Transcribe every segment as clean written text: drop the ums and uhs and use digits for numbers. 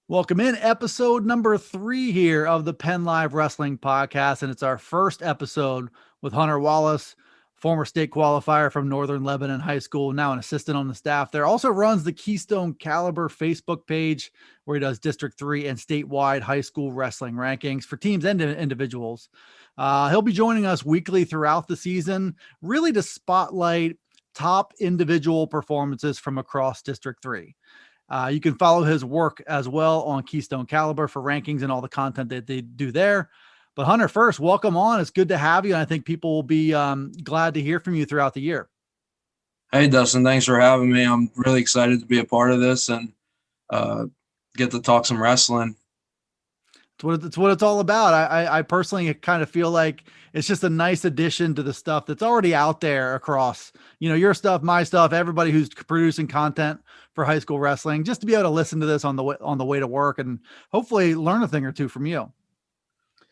Welcome in episode number 3 here of the PennLive Wrestling Podcast. And it's our first episode with Hunter Wallace, former state qualifier from Northern Lebanon High School, now an assistant on the staff there. Also runs the Keystone Caliber Facebook page where he does District 3 and statewide high school wrestling rankings for teams and individuals. He'll be joining us weekly throughout the season, really to spotlight top individual performances from across District 3. You can follow his work as well on Keystone Caliber for rankings and all the content that they do there. But Hunter, first, welcome on. It's good to have you. And I think people will be glad to hear from you throughout the year. Hey, Dustin, thanks for having me. I'm really excited to be a part of this and get to talk some wrestling. It's what it's all about. I personally kind of feel like it's just a nice addition to the stuff that's already out there across, your stuff, my stuff, everybody who's producing content for high school wrestling, just to be able to listen to this on the way to work and hopefully learn a thing or two from you.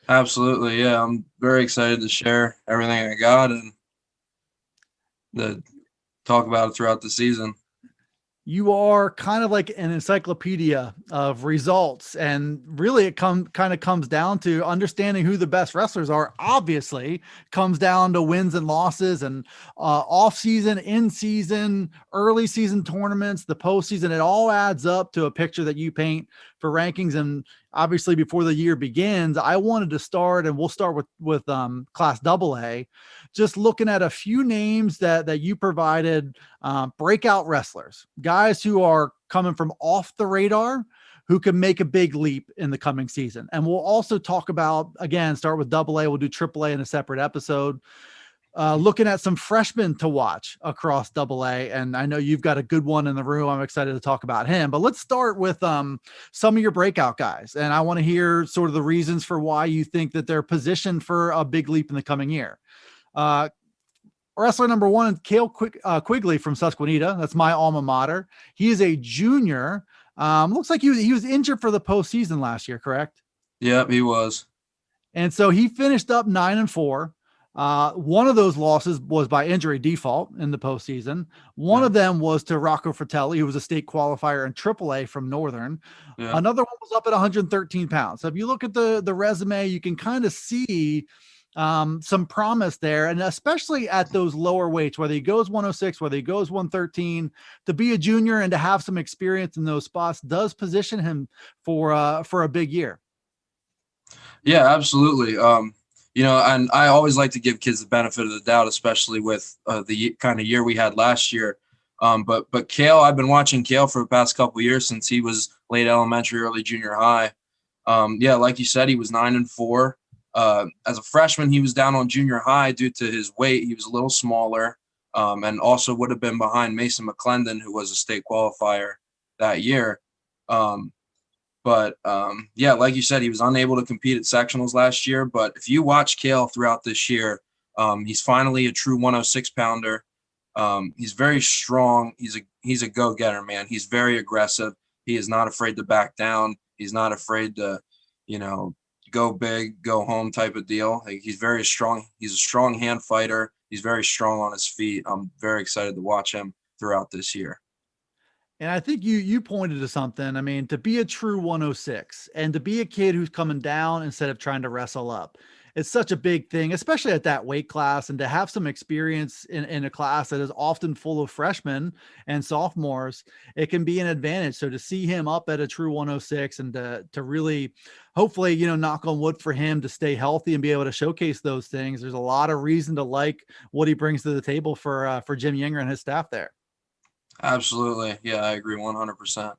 Absolutely. Yeah. I'm very excited to share everything I got and to talk about it throughout the season. You are kind of like an encyclopedia of results, and really it kind of comes down to understanding who the best wrestlers are. Obviously comes down to wins and losses and off season, in season, early season tournaments, the postseason. It all adds up to a picture that you paint for rankings. And obviously before the year begins, I wanted to start, and we'll start with class AA, just looking at a few names that you provided, breakout wrestlers, guys who are coming from off the radar, who can make a big leap in the coming season. And we'll also talk about, again, start with AA. We'll do AAA in a separate episode. Looking at some freshmen to watch across AA. And I know you've got a good one in the room. I'm excited to talk about him, but let's start with some of your breakout guys. And I want to hear sort of the reasons for why you think that they're positioned for a big leap in the coming year. Wrestler number 1, Kale Quigley from Susquehanna. That's my alma mater. He is a junior. Looks like he was injured for the postseason last year, correct? Yep, he was. And so he finished up 9-4. One of those losses was by injury default in the postseason. One of them was to Rocco Fratelli, who was a state qualifier in AAA from Northern. Yeah. Another one was up at 113 pounds. So if you look at the resume, you can kind of see some promise there, and especially at those lower weights, whether he goes 106, whether he goes 113, to be a junior and to have some experience in those spots does position him for a big year. Yeah, absolutely. And I always like to give kids the benefit of the doubt, especially with the kind of year we had last year. But Kale, I've been watching Kale for the past couple of years since he was late elementary, early junior high. Like you said, he was 9-4. As a freshman, he was down on junior high due to his weight. He was a little smaller, and also would have been behind Mason McClendon, who was a state qualifier that year. Like you said, he was unable to compete at sectionals last year. But if you watch Kale throughout this year, he's finally a true 106 pounder. He's very strong. He's a go-getter, man. He's very aggressive. He is not afraid to back down. He's not afraid to, go big, go home type of deal. Like, he's very strong. He's a strong hand fighter. He's very strong on his feet. I'm very excited to watch him throughout this year. And I think you pointed to something. I mean, to be a true 106 and to be a kid who's coming down instead of trying to wrestle up, it's such a big thing, especially at that weight class, and to have some experience in a class that is often full of freshmen and sophomores, it can be an advantage. So to see him up at a true 106 and to really, hopefully, knock on wood for him to stay healthy and be able to showcase those things. There's a lot of reason to like what he brings to the table for Jim Yinger and his staff there. Absolutely. Yeah, I agree 100%.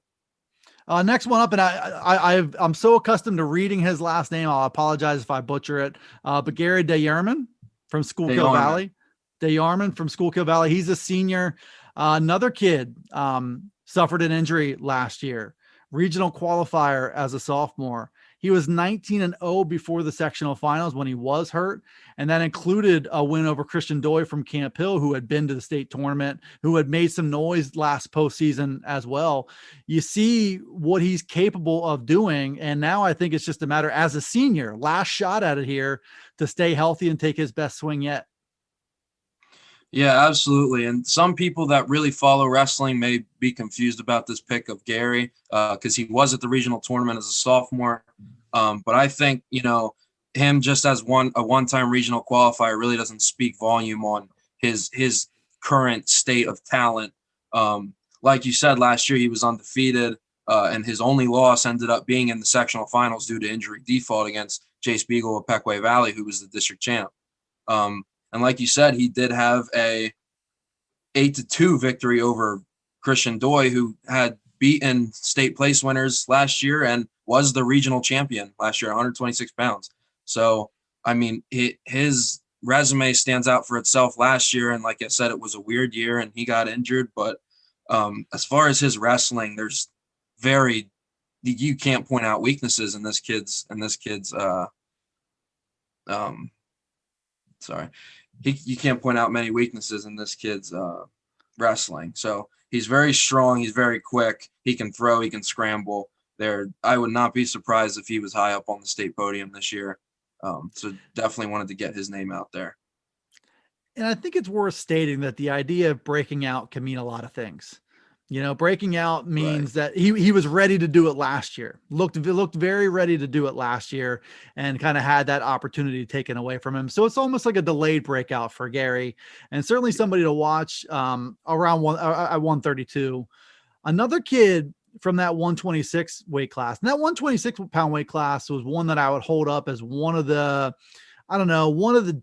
Next one up, and I'm so accustomed to reading his last name, I'll apologize if I butcher it. But Gary Deyerman from Schuylkill Valley. Deyerman from Schuylkill Valley. He's a senior. Another kid suffered an injury last year. Regional qualifier as a sophomore. He was 19-0 before the sectional finals when he was hurt. And that included a win over Christian Doy from Camp Hill, who had been to the state tournament, who had made some noise last postseason as well. You see what he's capable of doing. And now I think it's just a matter, as a senior, last shot at it here, to stay healthy and take his best swing yet. Yeah, absolutely. And some people that really follow wrestling may be confused about this pick of Gary because he was at the regional tournament as a sophomore. But I think, him just as a one-time regional qualifier really doesn't speak volume on his current state of talent. Like you said, last year he was undefeated, and his only loss ended up being in the sectional finals due to injury default against Jace Beagle of Pequay Valley, who was the district champ. And like you said, he did have a 8-2 victory over Christian Doy, who had beaten state place winners last year and was the regional champion last year, 126 pounds. So, I mean, his resume stands out for itself last year. And like I said, it was a weird year and he got injured. But as far as his wrestling, you can't point out weaknesses in this kid's you can't point out many weaknesses in this kid's wrestling. So he's very strong. He's very quick. He can throw. He can scramble. I would not be surprised if he was high up on the state podium this year. So definitely wanted to get his name out there. And I think it's worth stating that the idea of breaking out can mean a lot of things. Breaking out means that he was ready to do it last year, looked very ready to do it last year and kind of had that opportunity taken away from him. So it's almost like a delayed breakout for Gary and certainly somebody to watch around at 132. Another kid from that 126 weight class, and that 126 pound weight class was one that I would hold up as one of the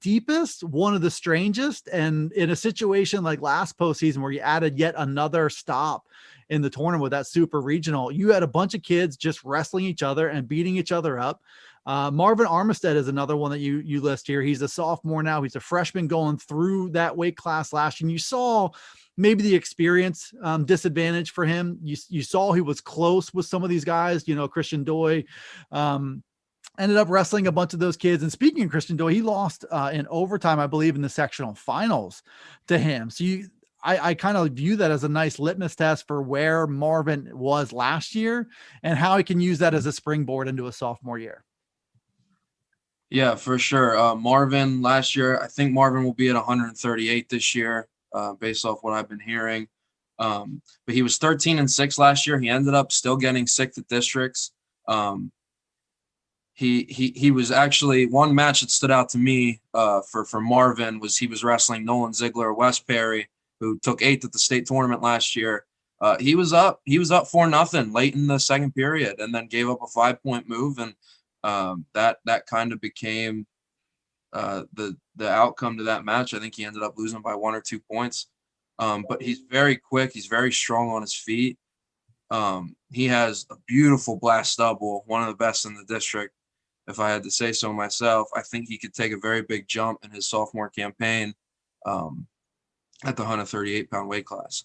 deepest, one of the strangest. And in a situation like last postseason where you added yet another stop in the tournament with that super regional, you had a bunch of kids just wrestling each other and beating each other up. Marvin Armistead is another one that you list here. He's a sophomore now. He's a freshman going through that weight class last year. And you saw maybe the experience disadvantage for him. You saw he was close with some of these guys, Christian Doy, ended up wrestling a bunch of those kids. And speaking of Christian Doy, he lost in overtime, I believe, in the sectional finals to him. So I kind of view that as a nice litmus test for where Marvin was last year and how he can use that as a springboard into a sophomore year. Yeah, for sure. Marvin last year, I think Marvin will be at 138 this year, based off what I've been hearing. But he was 13-6 last year. He ended up still getting sixth at districts. He was actually one match that stood out to me for Marvin was he was wrestling Nolan Ziegler of West Perry, who took 8th at the state tournament last year. He was up 4-0 late in the second period and then gave up a 5-point move. And that kind of became the outcome to that match. I think he ended up losing by 1 or 2 points. But he's very quick. He's very strong on his feet. He has a beautiful blast double, one of the best in the district. If I had to say so myself, I think he could take a very big jump in his sophomore campaign at the 138-pound weight class.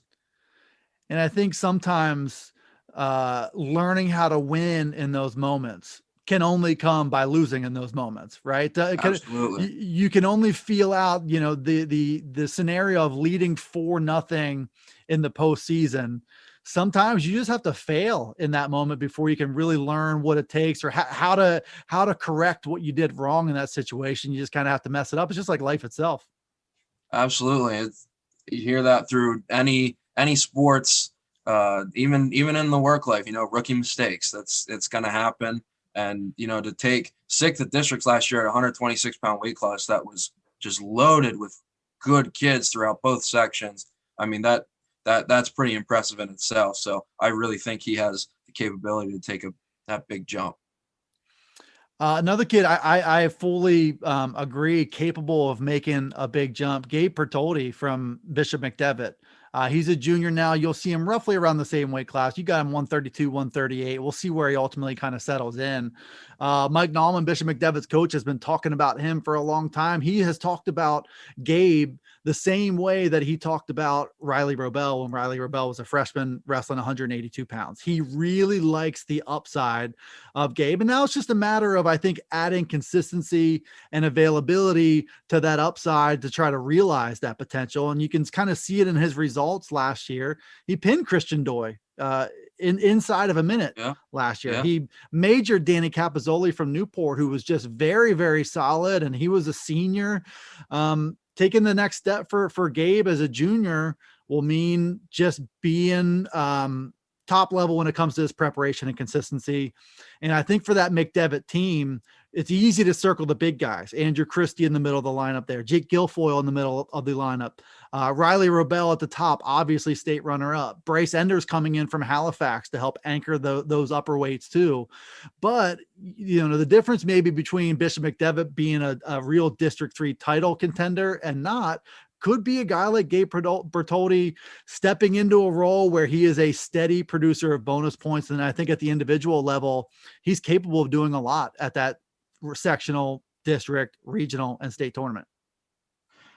And I think sometimes learning how to win in those moments can only come by losing in those moments, right? Absolutely. You can only feel out, the scenario of leading 4-0 in the postseason. Sometimes you just have to fail in that moment before you can really learn what it takes or how to correct what you did wrong in that situation. You just kind of have to mess it up. It's just like life itself. Absolutely. You hear that through any sports, even in the work life, rookie mistakes. It's going to happen. And, to take 6th at districts last year at 126-pound weight class, that was just loaded with good kids throughout both sections. I mean, that's pretty impressive in itself. So I really think he has the capability to take that big jump. Another kid I fully agree capable of making a big jump, Gabe Bertoldi from Bishop McDevitt. He's a junior now. You'll see him roughly around the same weight class. You got him 132, 138. We'll see where he ultimately kind of settles in. Mike Nallman, Bishop McDevitt's coach, has been talking about him for a long time. He has talked about Gabe the same way that he talked about Riley Robel when Riley Robel was a freshman wrestling 182 pounds. He really likes the upside of Gabe. And now it's just a matter of, I think, adding consistency and availability to that upside to try to realize that potential. And you can kind of see it in his results last year. He pinned Christian Doy inside of a minute last year. Yeah. He majored Danny Capozzoli from Newport, who was just very, very solid. And he was a senior. taking the next step for Gabe as a junior will mean just being top level when it comes to his preparation and consistency. And I think for that McDevitt team, it's easy to circle the big guys. Andrew Christie in the middle of the lineup there, Jake Guilfoyle in the middle of the lineup, Riley Robel at the top, obviously state runner up, Bryce Enders coming in from Halifax to help anchor those upper weights too. But the difference maybe between Bishop McDevitt being a real District 3 title contender and not could be a guy like Gabe Bertoldi stepping into a role where he is a steady producer of bonus points. And I think at the individual level, he's capable of doing a lot at that sectional, district, regional, and state tournament.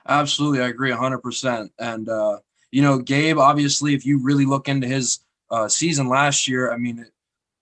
Absolutely. I agree 100%. And, Gabe, obviously, if you really look into his season last year, I mean, it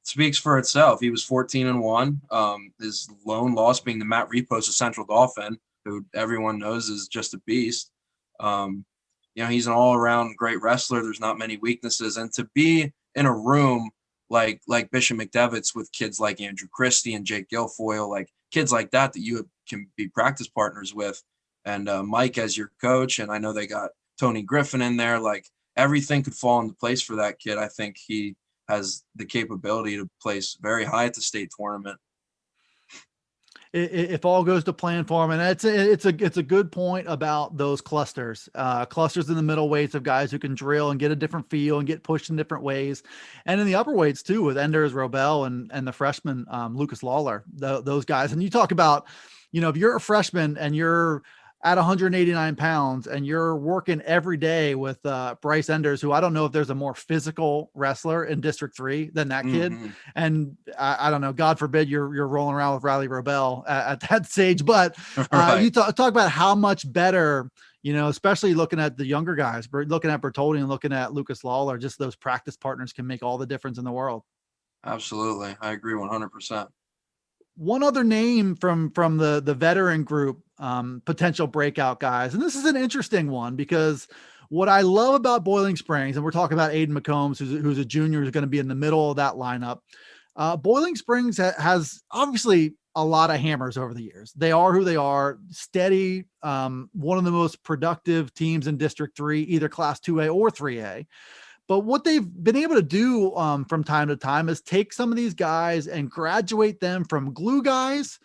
speaks for itself. He was 14-1. His lone loss being the Matt Repos of Central Dauphin, who everyone knows is just a beast. He's an all-around great wrestler. There's not many weaknesses. And to be in a room like Bishop McDevitt's with kids like Andrew Christie and Jake Guilfoyle, like kids like that you can be practice partners with, and Mike as your coach. And I know they got Tony Griffin in there. Like everything could fall into place for that kid. I think he has the capability to place very high at the state tournament. If all goes to plan for him. And it's a good point about those clusters in the middle weights of guys who can drill and get a different feel and get pushed in different ways. And in the upper weights too, with Enders, Robel, and the freshman, Lucas Lawler, those guys. And you talk about, if you're a freshman and you're at 189 pounds and you're working every day with Bryce Enders, who I don't know if there's a more physical wrestler in District 3 than that kid. And I don't know, God forbid you're rolling around with Riley Robel at that stage, but right. You talk about how much better, especially looking at the younger guys, looking at Bertoldi and looking at Lucas Lawler, just those practice partners can make all the difference in the world. Absolutely. I agree 100%. One other name from the veteran group, potential breakout guys. And this is an interesting one because what I love about Boiling Springs, and we're talking about Aiden McCombs, who's a junior, who's going to be in the middle of that lineup. Boiling Springs has obviously a lot of hammers over the years. They are who they are, steady, one of the most productive teams in District 3, either Class 2A or 3A. But what they've been able to do from time to time is take some of these guys and graduate them from glue guys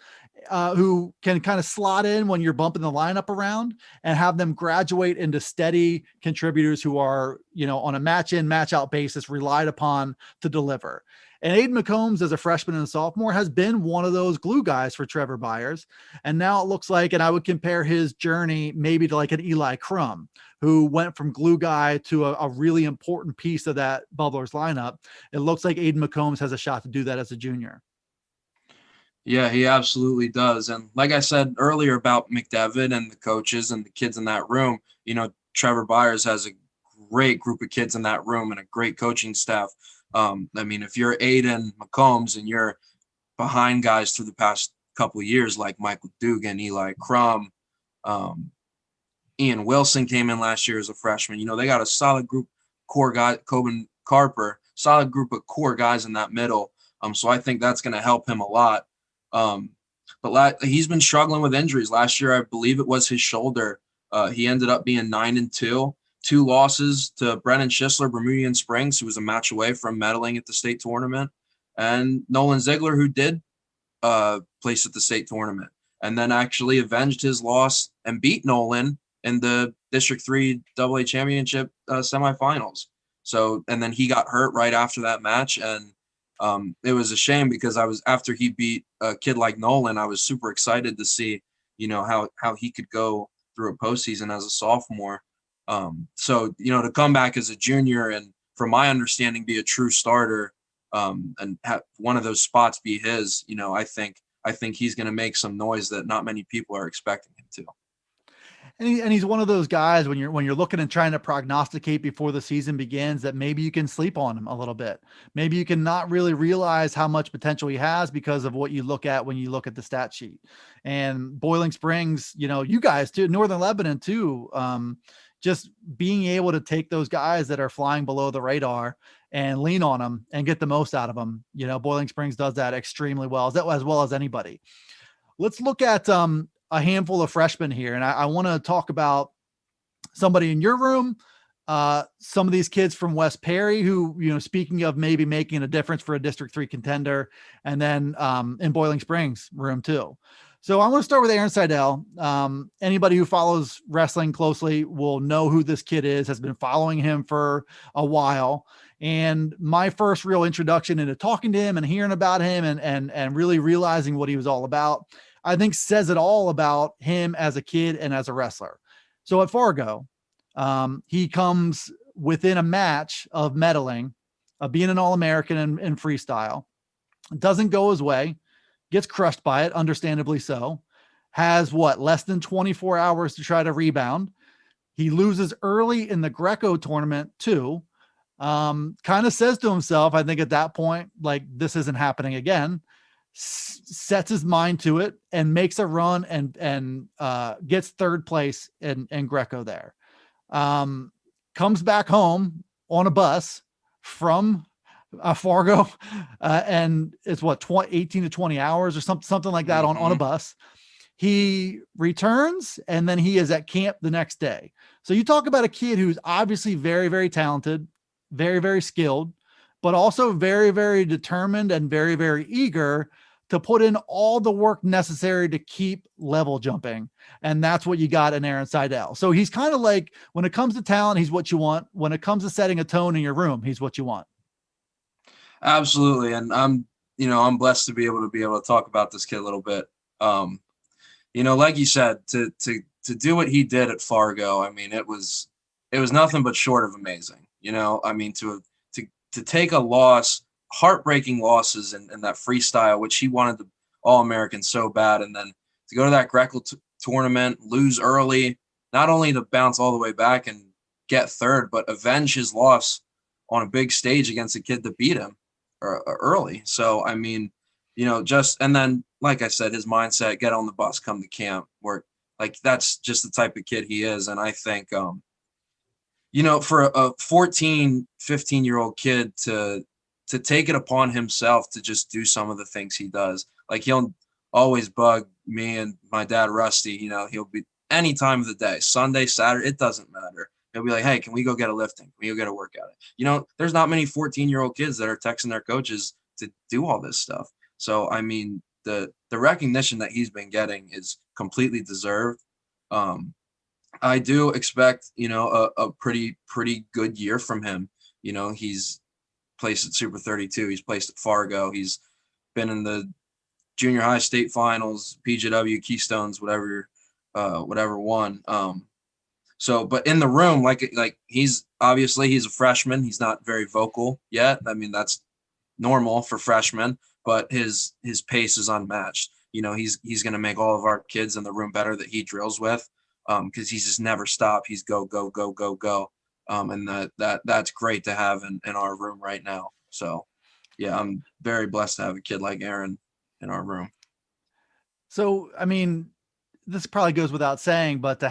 who can kind of slot in when you're bumping the lineup around, and have them graduate into steady contributors who are, on a match in, match out basis relied upon to deliver. And Aiden McCombs, as a freshman and a sophomore, has been one of those glue guys for Trevor Byers. And now it looks like, and I would compare his journey maybe to like an Eli Crum, who went from glue guy to a really important piece of that Bubblers lineup. It looks like Aiden McCombs has a shot to do that as a junior. Yeah, he absolutely does. And like I said earlier about McDevitt and the coaches and the kids in that room, Trevor Byers has a great group of kids in that room and a great coaching staff. If you're Aiden McCombs and you're behind guys through the past couple of years, like Michael Dugan, Eli Crum, Ian Wilson came in last year as a freshman. They got a solid group, core guy, Coben Carper, solid group of core guys in that middle. So I think that's going to help him a lot. But he's been struggling with injuries. Last year, I believe it was his shoulder. He ended up being 9-2. 2 losses to Brennan Schisler, Bermudian Springs, who was a match away from medaling at the state tournament, and Nolan Ziegler, who did place at the state tournament, and then actually avenged his loss and beat Nolan in the District 3 AA championship semifinals. So, and then he got hurt right after that match, and it was a shame because after he beat a kid like Nolan, I was super excited to see, how he could go through a postseason as a sophomore. To come back as a junior and, from my understanding, be a true starter, and have one of those spots be his, I think he's going to make some noise that not many people are expecting him to. And he's one of those guys when you're looking and trying to prognosticate before the season begins, that maybe you can sleep on him a little bit. Maybe you can not really realize how much potential he has because of what you look at when you look at the stat sheet. And Boiling Springs, you guys too, Northern Lebanon too, just being able to take those guys that are flying below the radar and lean on them and get the most out of them. Boiling Springs does that extremely well, as well as anybody. Let's look at a handful of freshmen here, and I want to talk about somebody in your room, some of these kids from West Perry who, speaking of maybe making a difference for a District 3 contender, and then in Boiling Springs room too. So I want to start with Aaron Seidel. Anybody who follows wrestling closely will know who this kid is, has been following him for a while. And my first real introduction into talking to him and hearing about him and really realizing what he was all about, I think says it all about him as a kid and as a wrestler. So at Fargo, he comes within a match of medaling, of being an All-American in freestyle. It doesn't go his way, gets crushed by it, understandably so. Has less than 24 hours to try to rebound. He loses early in the Greco tournament too. Kind of says to himself, I think at that point, like, this isn't happening again. Sets his mind to it and makes a run and gets third place in Greco there. Comes back home on a bus from Fargo, and it's 18 to 20 hours or something like that on a bus. He returns and then he is at camp the next day. So you talk about a kid who's obviously very, very talented, very, very skilled, but also very, very determined and very, very eager to put in all the work necessary to keep level jumping. And that's what you got in Aaron Seidel. So he's kind of like, when it comes to talent, he's what you want. When it comes to setting a tone in your room, he's what you want. Absolutely. And I'm blessed to be able to talk about this kid a little bit. Like you said, to do what he did at Fargo, I mean, it was nothing but short of amazing. To take a loss, heartbreaking losses in that freestyle, which he wanted the All-American so bad, and then to go to that Greco tournament, lose early, not only to bounce all the way back and get third, but avenge his loss on a big stage against a kid that beat him early. So, I mean, and then, like I said, his mindset, get on the bus, come to camp, where, like, that's just the type of kid he is. And I think, for a 14, 15-year-old kid to take it upon himself to just do some of the things he does, like, he'll always bug me and my dad, Rusty, he'll be any time of the day, Sunday, Saturday, it doesn't matter. He'll be like, hey, can we go get a lifting? Can we go get a workout? There's not many 14-year-old kids that are texting their coaches to do all this stuff. So, I mean, the recognition that he's been getting is completely deserved. I do expect, a pretty good year from him. He's placed at Super 32. He's placed at Fargo. He's been in the junior high state finals, PJW, Keystones, whatever one. But in the room, like he's a freshman. He's not very vocal yet. I mean, that's normal for freshmen, but his pace is unmatched. He's going to make all of our kids in the room better that he drills with, because he's just never stopped. He's go, go, go, go, go. And that's great to have in our room right now. So, yeah, I'm very blessed to have a kid like Aaron in our room. So, I mean, this probably goes without saying, but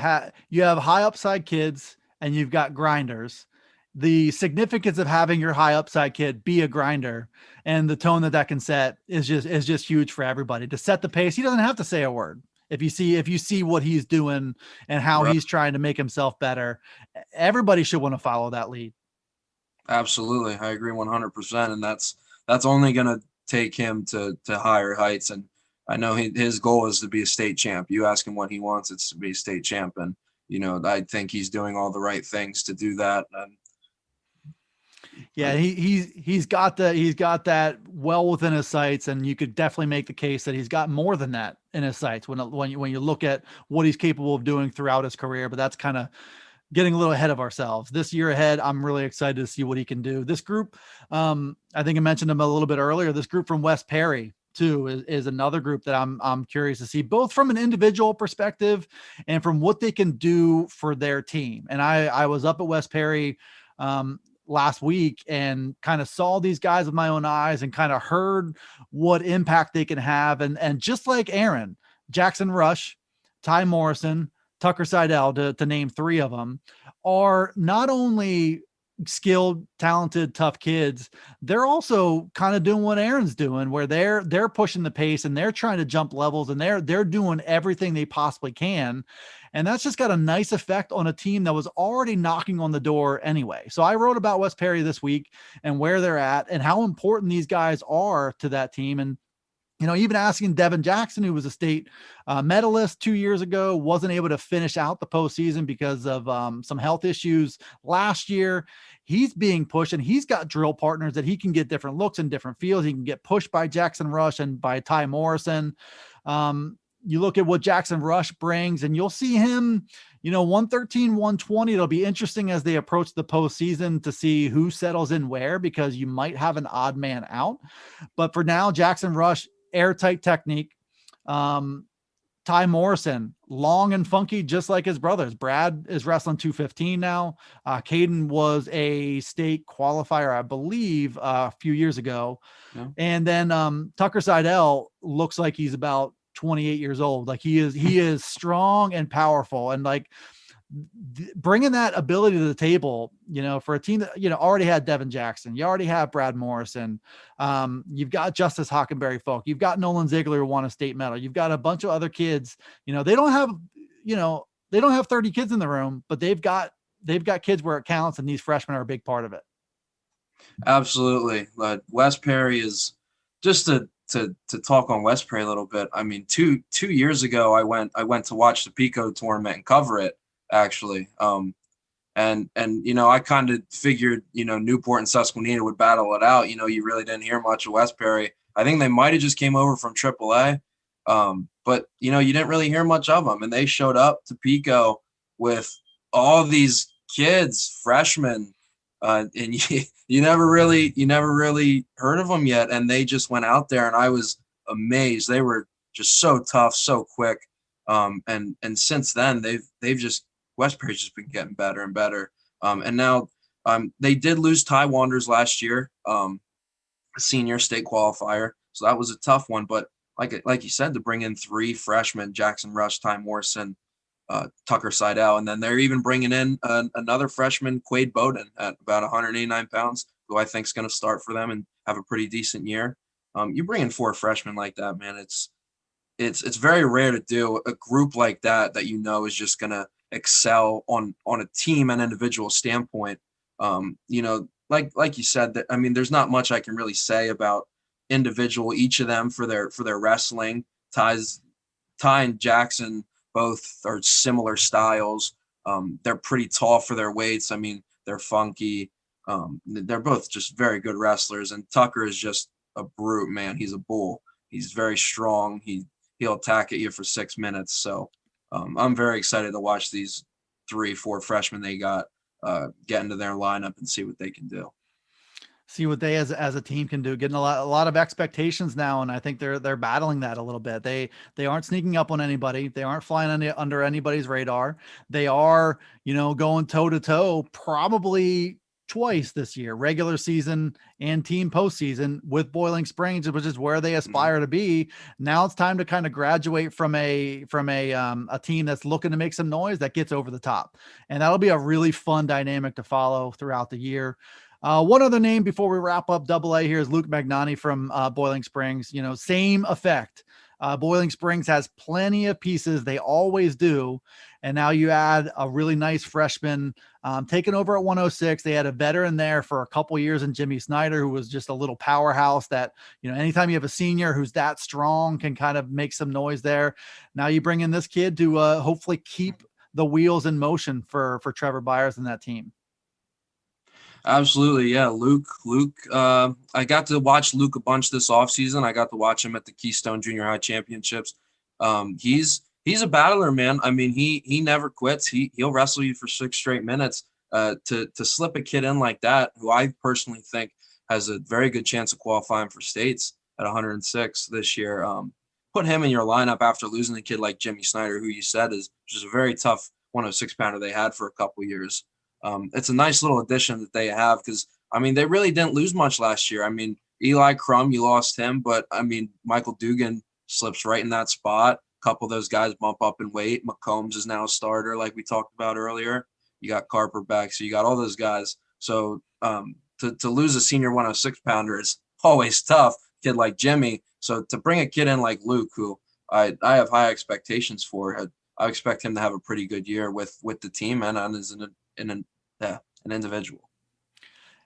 you have high upside kids and you've got grinders. The significance of having your high upside kid be a grinder and the tone that can set is just huge for everybody. To set the pace, he doesn't have to say a word. If you see what he's doing and how he's trying to make himself better, everybody should want to follow that lead. Absolutely. I agree 100%. And that's only going to take him to higher heights. And I know his goal is to be a state champ. You ask him what he wants, it's to be a state champ. And, I think he's doing all the right things to do that. Yeah, he's got that well within his sights, and you could definitely make the case that he's got more than that in his sights when you look at what he's capable of doing throughout his career. But that's kind of getting a little ahead of ourselves. This year ahead, I'm really excited to see what he can do. This group, I think I mentioned him a little bit earlier. This group from West Perry too is another group that I'm curious to see, both from an individual perspective and from what they can do for their team. And I was up at West Perry last week and kind of saw these guys with my own eyes and kind of heard what impact they can have. And just like Aaron, Jackson Rush, Ty Morrison, Tucker Seidel, to name three of them, are not only skilled, talented, tough kids, they're also kind of doing what Aaron's doing, where they're pushing the pace and they're trying to jump levels and they're doing everything they possibly can. And that's just got a nice effect on a team that was already knocking on the door anyway. So I wrote about West Perry this week and where they're at and how important these guys are to that team. And even asking Devin Jackson, who was a state medalist 2 years ago, wasn't able to finish out the postseason because of some health issues last year. He's being pushed, and he's got drill partners that he can get different looks and different feels. He can get pushed by Jackson Rush and by Ty Morrison. You look at what Jackson Rush brings, and you'll see him, 113, 120. It'll be interesting as they approach the postseason to see who settles in where, because you might have an odd man out. But for now, Jackson Rush, airtight technique. Ty Morrison, long and funky, just like his brothers. Brad is wrestling 215 now. Caden was a state qualifier, I believe, a few years ago. Yeah. And then Tucker Seidel looks like he's about 28 years old. Like he is strong and powerful, and like bringing that ability to the table, for a team that, already had Devin Jackson, you already have Brad Morrison. You've got Justice Hockenberry Folk. You've got Nolan Ziegler who won a state medal. You've got a bunch of other kids, they don't have 30 kids in the room, but they've got kids where it counts. And these freshmen are a big part of it. Absolutely. West Perry is just to talk on West Perry a little bit. I mean, two years ago, I went to watch the Pico tournament and cover it, actually. And I kind of figured, Newport and Susquehanna would battle it out. You really didn't hear much of West Perry. I think they might've just came over from AAA. But you didn't really hear much of them, and they showed up to Pico with all these kids, freshmen, and you never really heard of them yet. And they just went out there, and I was amazed. They were just so tough, so quick. And since then they've just, West Perry's just been getting better and better. And now they did lose Ty Wanders last year, a senior state qualifier. So that was a tough one. But like you said, to bring in 3 freshmen, Jackson Rush, Ty Morrison, Tucker Seidel, and then they're even bringing in another freshman, Quade Bowden, at about 189 pounds, who I think is going to start for them and have a pretty decent year. You bring in 4 freshmen like that, man, it's very rare to do. A group like that is just going to excel on a team and individual standpoint. Like you said, that, I mean, there's not much I can really say about individual, each of them for their wrestling. Ty and Jackson both are similar styles. They're pretty tall for their weights. I mean, they're funky. They're both just very good wrestlers. And Tucker is just a brute, man. He's a bull. He's very strong. He'll attack at you for 6 minutes. So I'm very excited to watch these 3-4 freshmen they got get into their lineup and see what they can do. See what they as a team can do. Getting a lot of expectations now, and I think they're battling that a little bit. They aren't sneaking up on anybody. They aren't flying under anybody's radar. They are, going toe to toe probably twice this year, regular season and team postseason, with Boiling Springs, which is where they aspire to be. Now it's time to kind of graduate from a team that's looking to make some noise that gets over the top, and that'll be a really fun dynamic to follow throughout the year. One other name before we wrap up AA here is Luke Magnani from Boiling Springs. Same effect. Boiling Springs has plenty of pieces. They always do. And now you add a really nice freshman taking over at 106. They had a veteran there for a couple years in Jimmy Snyder, who was just a little powerhouse that, anytime you have a senior who's that strong can kind of make some noise there. Now you bring in this kid to hopefully keep the wheels in motion for Trevor Byers and that team. Absolutely. Yeah. Luke, I got to watch Luke a bunch this offseason. I got to watch him at the Keystone Junior High Championships. He's a battler, man. I mean, he never quits. He'll wrestle you for 6 straight minutes. To slip a kid in like that, who I personally think has a very good chance of qualifying for states at 106 this year. Put him in your lineup after losing a kid like Jimmy Snyder, who you said is just a very tough 106 pounder they had for a couple years. It's a nice little addition that they have, because, I mean, they really didn't lose much last year. I mean, Eli Crum, you lost him, but, I mean, Michael Dugan slips right in that spot. A couple of those guys bump up in weight. McCombs is now a starter, like we talked about earlier. You got Carper back, so you got all those guys So to lose a senior 106 pounder is always tough, kid like Jimmy. So to bring a kid in like Luke, who I have high expectations for, I expect him to have a pretty good year with the team and as an individual.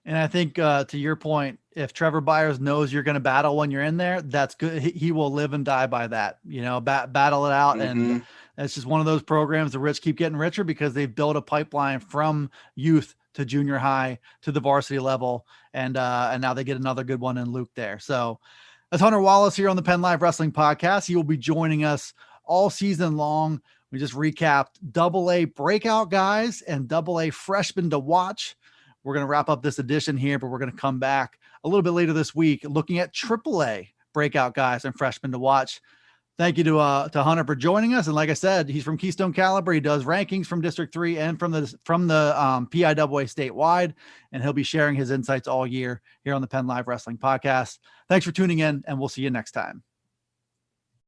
And I think to your point, if Trevor Byers knows you're going to battle when you're in there, that's good. He will live and die by that, battle it out. Mm-hmm. And it's just one of those programs the rich keep getting richer because they've built a pipeline from youth to junior high to the varsity level. And now they get another good one in Luke there. So that's Hunter Wallace here on the PennLive Wrestling Podcast. He will be joining us all season long. We just recapped AA breakout guys and AA freshmen to watch. We're going to wrap up this edition here, but we're going to come back a little bit later this week looking at AAA breakout guys and freshmen to watch. Thank you to Hunter for joining us. And like I said, he's from Keystone Caliber. He does rankings from District 3 and from the PIAA statewide, and he'll be sharing his insights all year here on the PennLive Wrestling Podcast. Thanks for tuning in, and we'll see you next time.